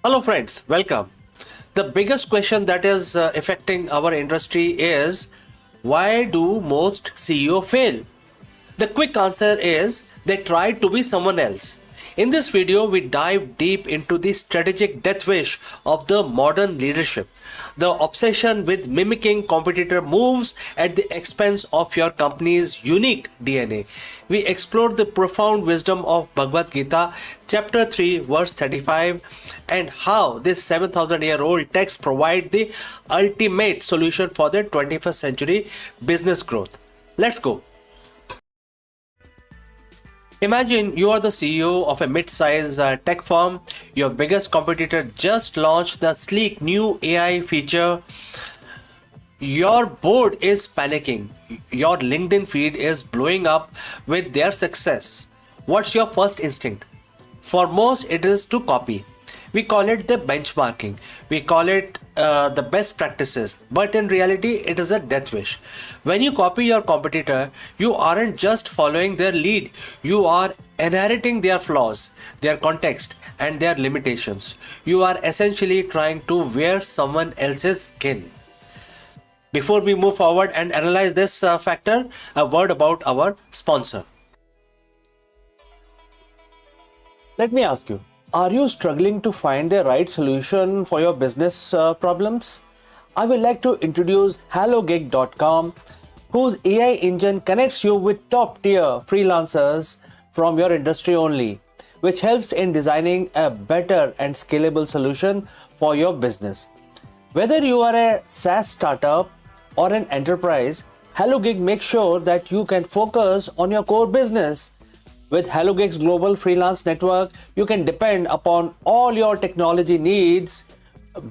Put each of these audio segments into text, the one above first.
Hello friends, welcome. The biggest question that is affecting our industry is why do most CEO fail? The quick answer is they try to be someone else. In this video, we dive deep into the strategic death wish of the modern leadership, the obsession with mimicking competitor moves at the expense of your company's unique DNA. We explore the profound wisdom of Bhagavad Gita Chapter 3, verse 35, and how this 7,000-year-old text provides the ultimate solution for the 21st century business growth. Let's go. Imagine you are the CEO of a mid-size tech firm. Your biggest competitor just launched the sleek new AI feature. Your board is panicking. Your LinkedIn feed is blowing up with their success. What's your first instinct? For most, it is to copy. We call it the benchmarking. We call it the best practices. But in reality, it is a death wish. When you copy your competitor, you aren't just following their lead. You are inheriting their flaws, their context, and their limitations. You are essentially trying to wear someone else's skin. Before we move forward and analyze this factor, a word about our sponsor. Let me ask you, are you struggling to find the right solution for your business problems? I would like to introduce HelloGig.com, whose AI engine connects you with top-tier freelancers from your industry only, which helps in designing a better and scalable solution for your business. Whether you are a SaaS startup or an enterprise, HelloGig makes sure that you can focus on your core business. With HelloGig's global freelance network, you can depend upon all your technology needs,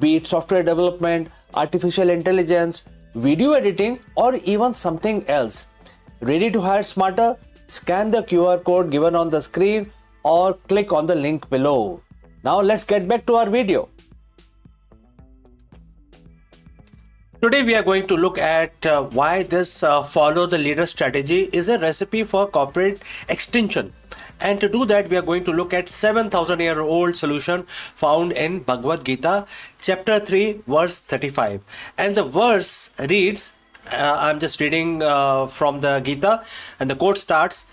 be it software development, artificial intelligence, video editing, or even something else. Ready to hire smarter? Scan the QR code given on the screen or click on the link below. Now let's get back to our video. Today we are going to look at why this follow the leader strategy is a recipe for corporate extinction. And to do that, we are going to look at 7,000-year-old solution found in Bhagavad Gita Chapter 3, verse 35. And the verse reads, I'm just reading from the Gita, and the quote starts,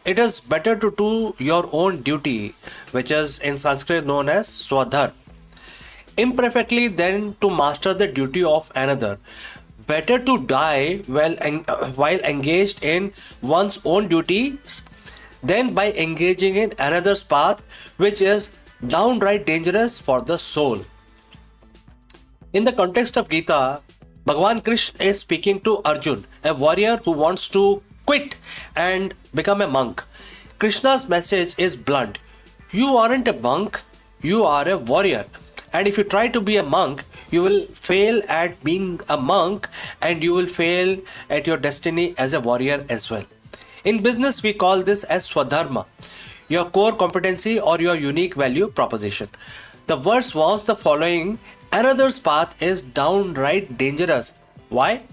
it is better to do your own duty, which is in Sanskrit known as Svadharma, imperfectly than to master the duty of another. Better to die while engaged in one's own duties than by engaging in another's path, which is downright dangerous for the soul. In the context of Gita, Bhagavan Krishna is speaking to Arjun, a warrior who wants to quit and become a monk. Krishna's message is blunt. You aren't a monk, you are a warrior. And if you try to be a monk, you will fail at being a monk and you will fail at your destiny as a warrior as well. In business, we call this as Svadharma, your core competency or your unique value proposition. The verse was the following: another's path is downright dangerous. Why?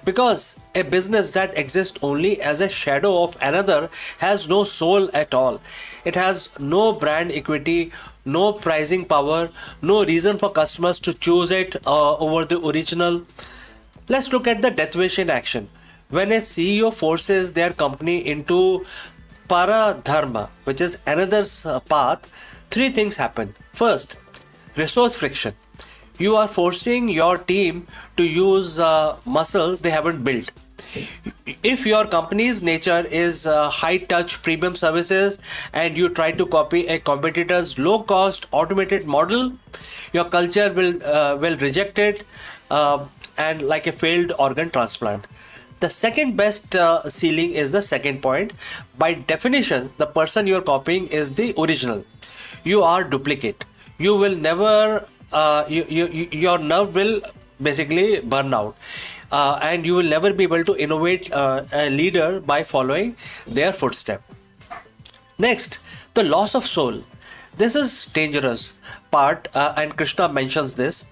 Because a business that exists only as a shadow of another has no soul at all. It has no brand equity, no pricing power, no reason for customers to choose it over the original. Let's look at the death wish in action. When a CEO forces their company into paradharma, which is another's path, three things happen. First, resource friction. You are forcing your team to use muscle they haven't built. If your company's nature is high-touch premium services and you try to copy a competitor's low-cost automated model, your culture will reject it and like a failed organ transplant. The second best ceiling is the second point. By definition, the person you are copying is the original. You are duplicate. You will never your nerve will basically burn out and you will never be able to innovate a leader by following their footstep. Next, the loss of soul. This is dangerous part and Krishna mentions this.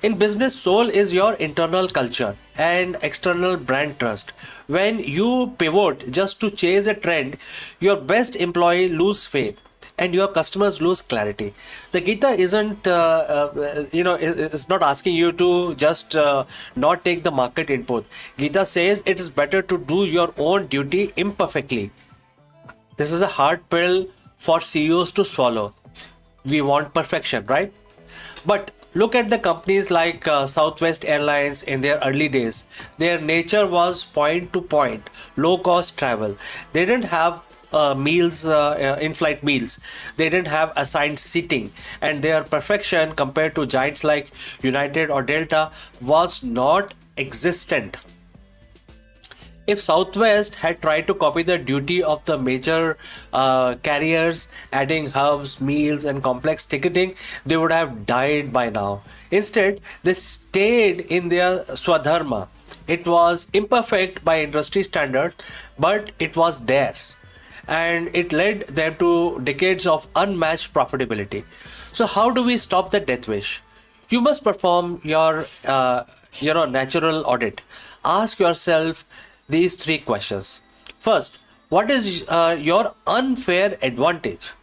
In business, soul is your internal culture and external brand trust. When you pivot just to chase a trend, your best employee lose faith. and your customers lose clarity. The Gita isn't, it's not asking you to just not take the market input. Gita says it is better to do your own duty imperfectly. This is a hard pill for CEOs to swallow. We want perfection, right? But look at the companies like Southwest Airlines in their early days. Their nature was point to point, low cost travel. They didn't have in flight meals. They didn't have assigned seating. And their perfection compared to giants like United or Delta was not existent. If Southwest had tried to copy the duty of the major carriers, adding hubs, meals, and complex ticketing, they would have died by now. Instead, they stayed in their Svadharma. It was imperfect by industry standards, but it was theirs. And it led them to decades of unmatched profitability. So, how do we stop the death wish? You must perform your natural audit. Ask yourself these three questions. First, what is your unfair advantage?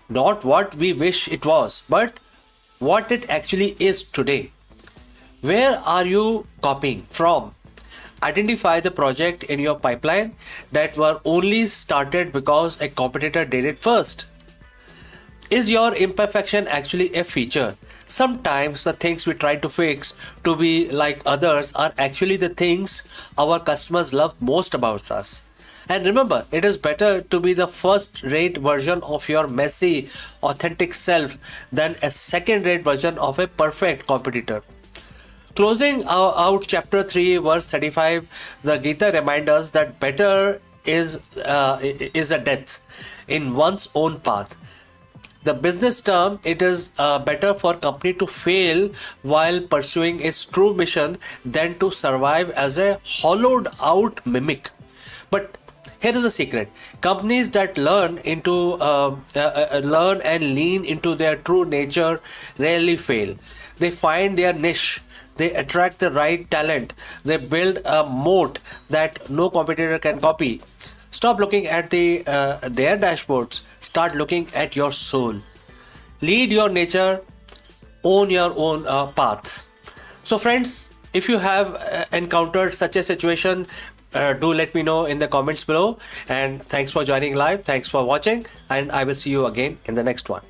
Not what we wish it was, but what it actually is today. Where are you copying from? Identify the project in your pipeline that were only started because a competitor did it first. Is your imperfection actually a feature? Sometimes the things we try to fix to be like others are actually the things our customers love most about us. And remember, it is better to be the first rate version of your messy, authentic self than a second rate version of a perfect competitor. Closing out chapter 3, verse 35, the Gita reminds us that better is a death in one's own path. The business term, it is better for company to fail while pursuing its true mission than to survive as a hollowed out mimic. But here is a secret: companies that learn and lean into their true nature rarely fail. They find their niche. They attract the right talent. They build a moat that no competitor can copy. Stop looking at their dashboards. Start looking at your soul. Lead your nature. Own your own path. So, friends, if you have encountered such a situation, do let me know in the comments below. And thanks for joining live. Thanks for watching. And I will see you again in the next one.